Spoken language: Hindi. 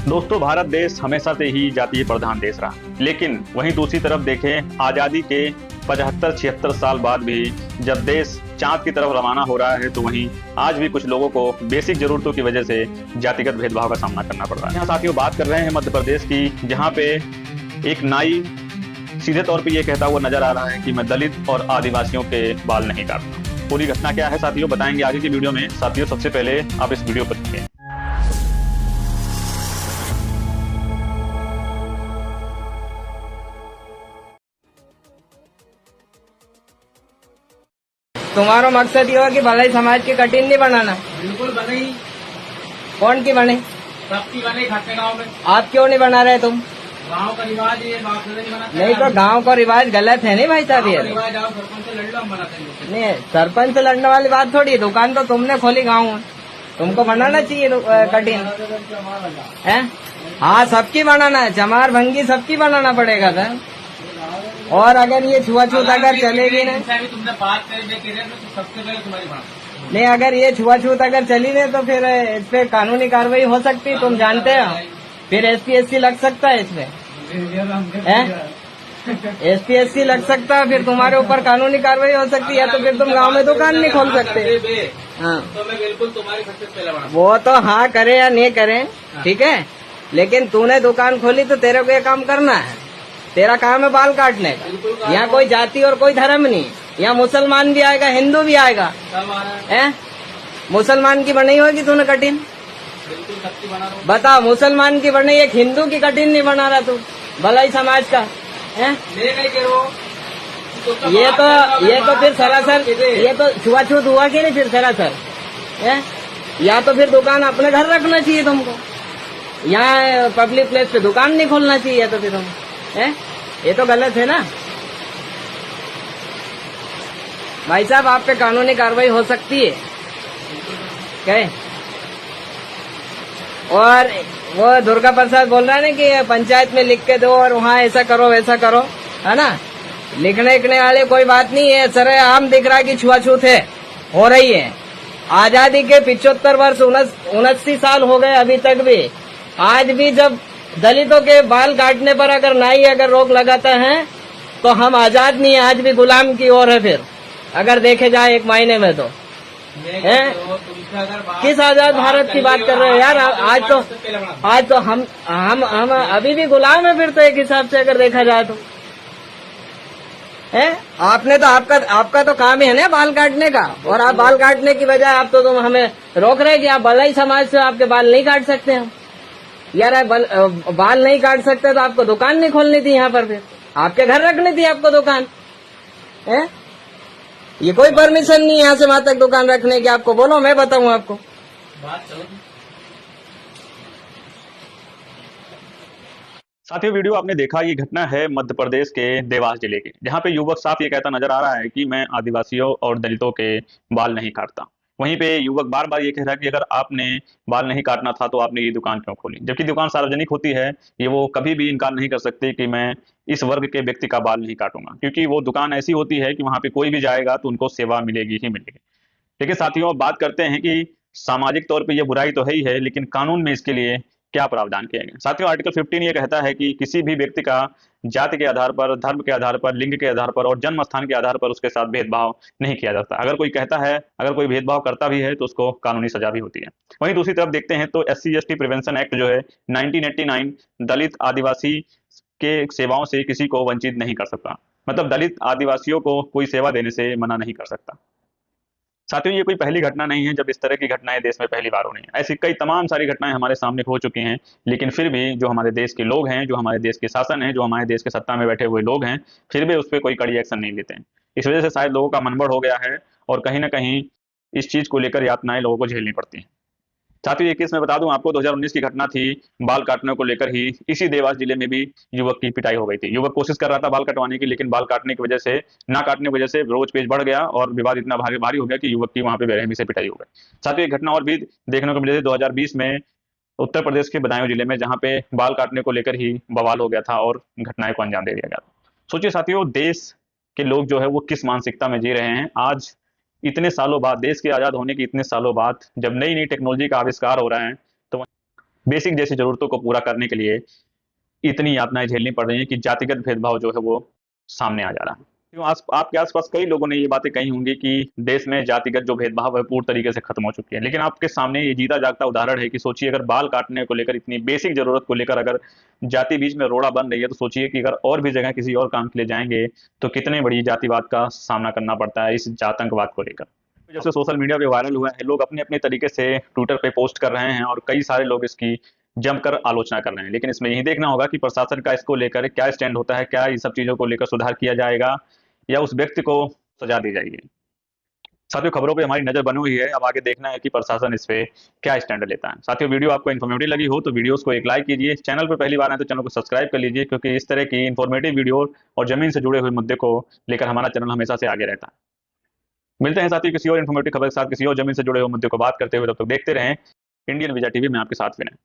दोस्तों, भारत देश हमेशा से ही जातीय प्रधान देश रहा, लेकिन वहीं दूसरी तरफ देखें, आज़ादी के 75-76 साल बाद भी जब देश चांद की तरफ रवाना हो रहा है, तो वहीं आज भी कुछ लोगों को बेसिक जरूरतों की वजह से जातिगत भेदभाव का सामना करना पड़ रहा है। यहाँ साथियों बात कर रहे हैं मध्य प्रदेश की, जहाँ पे एक नाई सीधे तौर पे ये कहता हुआ नजर आ रहा है कि मैं दलित और आदिवासियों के बाल नहीं काटता। पूरी घटना क्या है साथियों, बताएंगे आगे की वीडियो में। साथियों सबसे पहले आप इस वीडियो पर देखें। तुम्हारा मकसद ये हो कि भलाई समाज की कठिन नहीं बनाना। बिल्कुल बने ही। कौन की बने? सबकी बने खाते गाँव में। आप क्यों नहीं बना रहे तुम? गाँव का रिवाज ये बाप से नहीं बनाते। नहीं तो गांव का रिवाज गलत है नहीं भाई साहब? ये रिवाज आओ सरपंच से लड़ लो, हम बनाते हैं। नहीं, सरपंच से लड़ने वाली बात थोड़ी है। दुकान तो तुमने खोली गाँव में, तुमको बनाना चाहिए कठिन है। हाँ सबकी बनाना है, चमार भंगी सबकी बनाना पड़ेगा सर। और अगर ये छुआछूत अगर चलेगी ना, तुमने बात करी तो सबसे पहले तुम्हारी बात नहीं अगर ये छुआछूत अगर चली नहीं तो फिर इस पे कानूनी कार्रवाई हो सकती है, तुम जानते हो। फिर SPSC लग सकता है इसमें, SPSC लग सकता है, फिर तुम्हारे ऊपर कानूनी कार्रवाई हो सकती है। तो फिर तुम गांव में दुकान नहीं खोल सकते। हाँ तो मैं बिल्कुल तुम्हारी सबसे पहले बना। वो तो हाँ करे या नहीं करे, ठीक है, लेकिन तूने दुकान खोली तो तेरे को ये काम करना है। तेरा काम है बाल काटने का। यहाँ कोई जाति और कोई धर्म नहीं, यहाँ मुसलमान भी आएगा, हिंदू भी आएगा। है मुसलमान की बनाई होगी तूने कठिन? बिल्कुल सबकी बना रहा हूँ। बता, मुसलमान की बनाई, एक हिंदू की कठिन नहीं बना रहा तू भलाई समाज का है? ये तो फिर सरासर, ये तो छुआछूत हुआ कि नहीं फिर सरासर है? या तो फिर दुकान अपने घर रखना चाहिए तुमको, यहाँ पब्लिक प्लेस पे दुकान नहीं खोलना चाहिए। तो फिर तुम है, ये तो गलत है ना भाई साहब। आप पे कानूनी कार्रवाई हो सकती है क्या? और वो दुर्गा प्रसाद बोल रहा है ना कि पंचायत में लिख के दो और वहाँ ऐसा करो वैसा करो, है ना। लिखने वाले कोई बात नहीं है, सरेआम दिख रहा है कि छुआछूत है, हो रही है। आजादी के 75 वर्ष 79 साल हो गए अभी तक भी। आज भी जब दलितों के बाल काटने पर अगर नाई अगर रोक लगाता है तो हम आजाद नहीं है, आज भी गुलाम की ओर है। फिर अगर देखे जाए एक मायने में तो है। किस आजाद भारत की बात कर रहे हो यार? आज तो हम अभी भी गुलाम है फिर तो, एक हिसाब से अगर देखा जाए तो है। आपने तो आपका तो काम ही है ना बाल काटने का, और आप बाल काटने की बजाय आप तो तुम हमें रोक रहे कि आप भलाई समाज से आपके बाल नहीं काट सकते हम। यार आप बाल नहीं काट सकते तो आपको दुकान नहीं खोलनी थी यहाँ पर, फिर आपके घर रखनी थी आपको दुकान है। ये कोई परमिशन नहीं यहाँ से वहां तक दुकान रखने की। आपको बोलो, मैं बताऊं आपको बात चलो। साथियों वीडियो आपने देखा, ये घटना है मध्य प्रदेश के देवास जिले की, जहाँ पे युवक साफ ये कहता नजर आ रहा है कि मैं आदिवासियों और दलितों के बाल नहीं काटता। वहीं पे युवक बार बार ये कह रहा है कि अगर आपने बाल नहीं काटना था तो आपने ये दुकान क्यों खोली, जबकि दुकान सार्वजनिक होती है। ये वो कभी भी इनकार नहीं कर सकते कि मैं इस वर्ग के व्यक्ति का बाल नहीं काटूंगा, क्योंकि वो दुकान ऐसी होती है कि वहां पे कोई भी जाएगा तो उनको सेवा मिलेगी ही मिलेगी। लेकिन साथियों अब बात करते हैं कि सामाजिक तौर पे ये बुराई तो है ही है, लेकिन कानून में इसके लिए क्या प्रावधान किए गए। साथियों आर्टिकल 15 ये कहता है कि किसी भी व्यक्ति का जाति के आधार पर, धर्म के आधार पर, लिंग के आधार पर और जन्म स्थान के आधार पर उसके साथ भेदभाव नहीं किया जाता। अगर कोई कहता है, अगर कोई भेदभाव करता भी है तो उसको कानूनी सजा भी होती है। वहीं दूसरी तरफ देखते हैं तो SC/ST प्रिवेंशन एक्ट जो है 1989 दलित आदिवासी के सेवाओं से किसी को वंचित नहीं कर सकता, मतलब दलित आदिवासियों को कोई सेवा देने से मना नहीं कर सकता। साथियों ये कोई पहली घटना नहीं है जब इस तरह की घटनाएं देश में पहली बार हो रही हैं। ऐसी कई तमाम सारी घटनाएं हमारे सामने हो चुकी हैं, लेकिन फिर भी जो हमारे देश के लोग हैं, जो हमारे देश के शासन है, जो हमारे देश के सत्ता में बैठे हुए लोग हैं, फिर भी उस पर कोई कड़ी एक्शन नहीं लेते हैं। इस वजह से शायद लोगों का मनबढ़ हो गया है और कहीं ना कहीं इस चीज को लेकर यातनाएं लोगों को झेलनी पड़ती हैं। साथियों एक केस मैं बता दूं आपको, 2019 की घटना थी। बाल काटने को लेकर ही इसी देवास जिले में भी युवक की पिटाई हो गई थी। युवक कोशिश कर रहा था बाल कटवाने की, लेकिन बाल काटने की वजह से, ना काटने की वजह से रोज पेज बढ़ गया और विवाद इतना भारी हो गया कि युवक की वहां पे बेरहमी से पिटाई हो गई। साथियों एक घटना और भी देखने को मिली थी 2020 में उत्तर प्रदेश के बदायूं जिले में, जहां पे बाल काटने को लेकर ही बवाल हो गया था और घटनाएं को अंजाम दे दिया गया। सोचिए साथियों, देश के लोग जो है वो किस मानसिकता में जी रहे हैं। आज इतने सालों बाद, देश के आजाद होने के इतने सालों बाद, जब नई नई टेक्नोलॉजी का आविष्कार हो रहा है, तो बेसिक जैसी जरूरतों को पूरा करने के लिए इतनी यातनाएं झेलनी पड़ रही हैं कि जातिगत भेदभाव जो है वो सामने आ जा रहा है। क्यों आपके आसपास कई लोगों ने ये बातें कही होंगी कि देश में जातिगत जो भेदभाव है पूर्ण तरीके से खत्म हो चुकी है, लेकिन आपके सामने ये जीता जागता उदाहरण है कि सोचिए अगर बाल काटने को लेकर इतनी बेसिक जरूरत को लेकर अगर जाति बीच में रोड़ा बन रही है, तो सोचिए कि अगर और भी जगह किसी और काम के लिए जाएंगे तो कितने बड़ी जातिवाद का सामना करना पड़ता है इस जातंकवाद को लेकर। जब से सोशल मीडिया पे वायरल हुआ है, लोग अपने अपने तरीके से ट्विटर पे पोस्ट कर रहे हैं और कई सारे लोग इसकी जमकर आलोचना कर रहे हैं, लेकिन इसमें यही देखना होगा कि प्रशासन का इसको लेकर क्या स्टैंड होता है, क्या इन सब चीजों को लेकर सुधार किया जाएगा या उस व्यक्ति को सजा दी जाएगी। साथियों, खबरों पे हमारी नजर बनी हुई है, अब आगे देखना है कि प्रशासन इस पे क्या स्टैंड लेता है। साथियों, वीडियो आपको इन्फॉर्मेटिव लगी हो तो वीडियोस को एक लाइक कीजिए, चैनल पर पहली बार आए तो चैनल को सब्सक्राइब कर लीजिए, क्योंकि इस तरह की इन्फॉर्मेटिव वीडियो और जमीन से जुड़े हुए मुद्दे को लेकर हमारा चैनल हमेशा से आगे रहता है। मिलते हैं साथियों किसी और इन्फॉर्मेटिव खबर के साथ, किसी और जमीन से जुड़े हुए मुद्दे को बात करते हुए। तब तक देखते रहें इंडियन विजय टीवी में आपके साथ विनय।